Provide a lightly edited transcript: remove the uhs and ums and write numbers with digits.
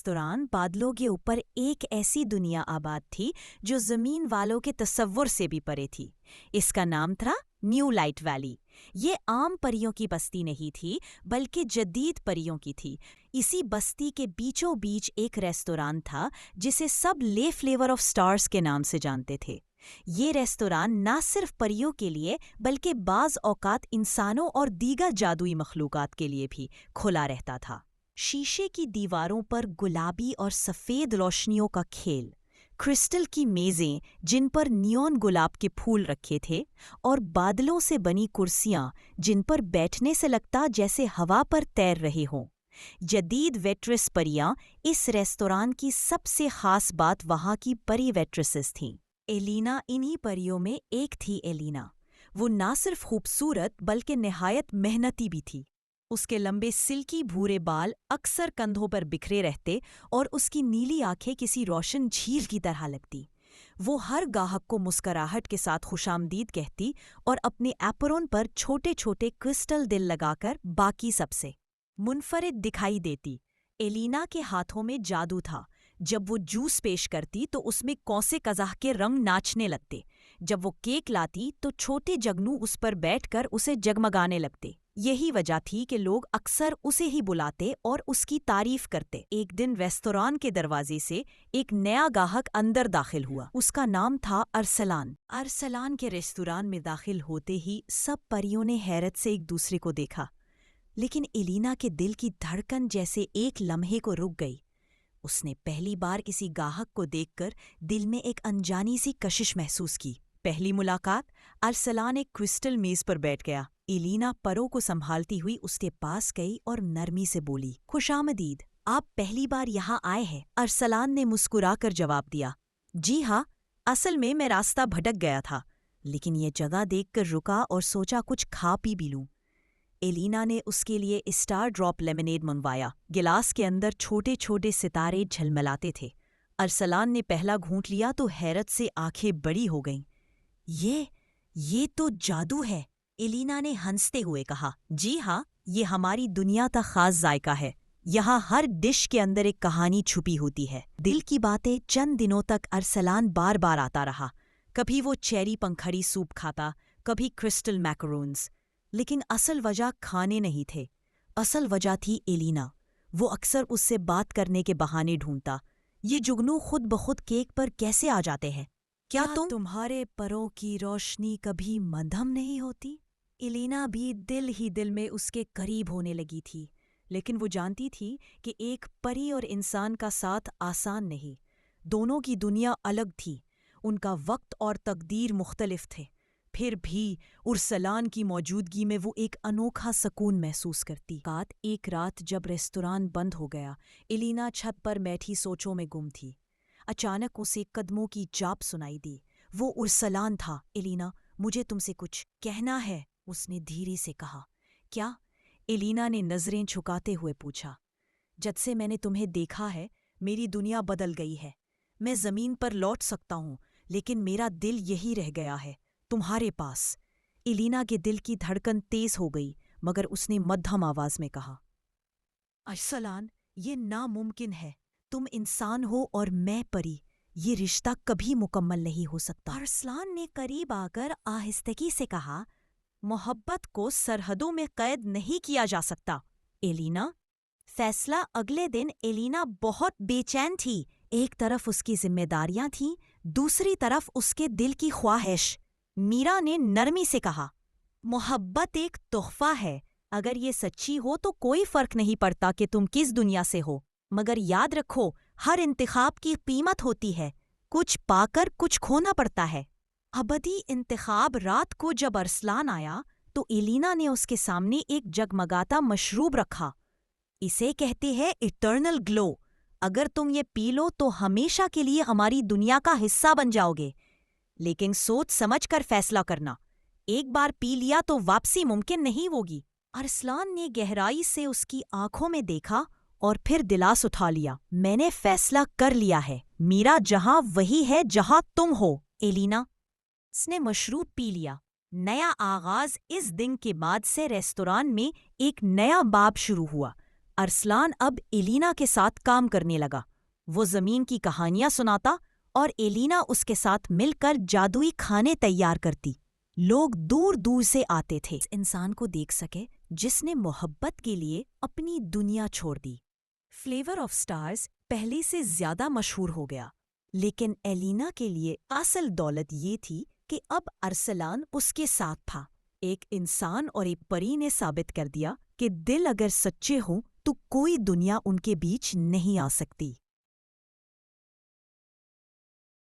दौरान बादलों के ऊपर एक ऐसी दुनिया आबाद थी जो जमीन वालों के तसव्वुर से भी परे थी। इसका नाम था न्यू लाइट वैली। ये आम परियों की बस्ती नहीं थी, बल्कि जदीद परियों की थी। इसी बस्ती के बीचों बीच एक रेस्तोरां था जिसे सब ले फ्लेवर ऑफ स्टार्स के नाम से जानते थे। ये रेस्तोरां ना सिर्फ परियों के लिए बल्कि बाज़ औकात इंसानों और दीगर जादुई मखलूक़ात के लिए भी खुला रहता था। शीशे की दीवारों पर गुलाबी और सफ़ेद रोशनियों का खेल, क्रिस्टल की मेज़ें जिन पर नियॉन गुलाब के फूल रखे थे, और बादलों से बनी कुर्सियां जिन पर बैठने से लगता जैसे हवा पर तैर रहे हों। जदीद वेट्रेस परियां इस रेस्तोरां की सबसे ख़ास बात वहाँ की परी वेट्रेसेस थीं। एलिना इन्हीं परियों में एक थी। एलिना वो ना सिर्फ खूबसूरत बल्कि निहायत मेहनती भी थी। उसके लंबे सिल्की भूरे बाल अक्सर कंधों पर बिखरे रहते और उसकी नीली आंखें किसी रोशन झील की तरह लगती। वो हर गाहक को मुस्कराहट के साथ खुशामदीद कहती और अपने एपरोन पर छोटे छोटे क्रिस्टल दिल लगाकर बाकी सबसे मुनफरिद दिखाई देती। एलिना के हाथों में जादू था। जब वो जूस पेश करती तो उसमें कौसे कज़ाह के रंग नाचने लगते। जब वो केक लाती तो छोटे जगनू उस पर बैठकर उसे जगमगाने लगते। यही वजह थी कि लोग अक्सर उसे ही बुलाते और उसकी तारीफ करते। एक दिन रेस्तोरां के दरवाजे से एक नया गाहक अंदर दाखिल हुआ। उसका नाम था अरसलान। अरसलान के रेस्तोरां में दाखिल होते ही सब परियों ने हैरत से एक दूसरे को देखा, लेकिन एलिना के दिल की धड़कन जैसे एक लम्हे को रुक गई। उसने पहली बार किसी गाहक को देखकर दिल में एक अनजानी सी कशिश महसूस की। पहली मुलाकात, अरसलान एक क्रिस्टल मेज पर बैठ गया। एलिना परों को संभालती हुई उसके पास गई और नरमी से बोली, खुशामदीद, आप पहली बार यहाँ आए हैं? अरसलान ने मुस्कुराकर जवाब दिया, जी हाँ, असल में मैं रास्ता भटक गया था, लेकिन ये जगह देखकर रुका और सोचा कुछ खा पी भी लूं। एलिना ने उसके लिए स्टार ड्रॉप लेमनेड मंगवाया। गिलास के अंदर छोटे छोटे सितारे झलमलाते थे। अरसलान ने पहला घूंट लिया तो हैरत से आंखें बड़ी हो गईं। ये तो जादू है, एलिना ने हंसते हुए कहा। जी हाँ, ये हमारी दुनिया का खास जायका है। यहाँ हर डिश के अंदर एक कहानी छुपी होती है। दिल की बातें चंद दिनों तक अरसलान बार बार आता रहा। कभी वो चेरी पंखड़ी सूप खाता, कभी क्रिस्टल मैकरोन्स। लेकिन असल वजह खाने नहीं थे, असल वजह थी एलिना। वो अक्सर उससे बात करने के बहाने ढूंढता। ये जुगनू खुद बखुद केक पर कैसे आ जाते हैं? क्या तुम्हारे परों की रोशनी कभी मध्यम नहीं होती? एलिना भी दिल ही दिल में उसके करीब होने लगी थी, लेकिन वो जानती थी कि एक परी और इंसान का साथ आसान नहीं। दोनों की दुनिया अलग थी, उनका वक्त और तकदीर मुख्तलिफ थे। फिर भी उर्सलान की मौजूदगी में वो एक अनोखा सुकून महसूस करती। एक रात जब रेस्तोरां बंद हो गया, एलिना छत पर बैठी सोचों में गुम थी। अचानक उसे कदमों की चाप सुनाई दी। वो उर्सलान था। एलिना, मुझे तुमसे कुछ कहना है, उसने धीरे से कहा। क्या? एलिना ने नजरें झुकाते हुए पूछा। जब से मैंने तुम्हें देखा है, मेरी दुनिया बदल गई है। मैं जमीन पर लौट सकता हूँ, लेकिन मेरा दिल यही रह गया है, तुम्हारे पास। एलिना के दिल की धड़कन तेज हो गई, मगर उसने मध्यम आवाज में कहा, अरसलान, ये नामुमकिन है। तुम इंसान हो और मैं परी। ये रिश्ता कभी मुकम्मल नहीं हो सकता। अरसलान ने करीब आकर आहिस्तगी से कहा, मोहब्बत को सरहदों में कैद नहीं किया जा सकता। एलिना। फैसला अगले दिन एलिना बहुत बेचैन थी। एक तरफ उसकी जिम्मेदारियां थीं, दूसरी तरफ उसके दिल की ख्वाहिश। मीरा ने नरमी से कहा, मोहब्बत एक तोहफा है। अगर ये सच्ची हो तो कोई फर्क नहीं पड़ता कि तुम किस दुनिया से हो, मगर याद रखो, हर इंतखाब की कीमत होती है। कुछ पाकर कुछ खोना पड़ता है। अबदी इंतखाब। रात को जब अरसलान आया तो एलिना ने उसके सामने एक जगमगाता मशरूब रखा। इसे कहते हैं इटर्नल ग्लो। अगर तुम ये पी लो तो हमेशा के लिए हमारी दुनिया का हिस्सा बन जाओगे, लेकिन सोच समझ कर फैसला करना। एक बार पी लिया तो वापसी मुमकिन नहीं होगी। अरसलान ने गहराई से उसकी आंखों में देखा और फिर दिलास उठा लिया। मैंने फैसला कर लिया है। मीरा जहां वही है जहां तुम हो। एलिना। उसने मशरूब पी लिया। नया आगाज। इस दिन के बाद से रेस्तोरां में एक नया बाब शुरू हुआ। ارسلان اب ایلینا کے ساتھ کام کرنے لگا۔ وہ زمین کی کہانیاں سناتا اور ایلینا اس کے ساتھ مل کر جادوئی کھانے تیار کرتی۔ لوگ دور دور سے آتے تھے اس انسان کو دیکھ سکے جس نے محبت کے لیے اپنی دنیا چھوڑ دی۔ فلیور آف سٹارز پہلے سے زیادہ مشہور ہو گیا، لیکن ایلینا کے لیے اصل دولت یہ تھی کہ اب ارسلان اس کے ساتھ تھا۔ ایک انسان اور ایک پری نے ثابت کر دیا کہ دل اگر سچے ہوں تو کوئی دنیا ان کے بیچ نہیں آ سکتی۔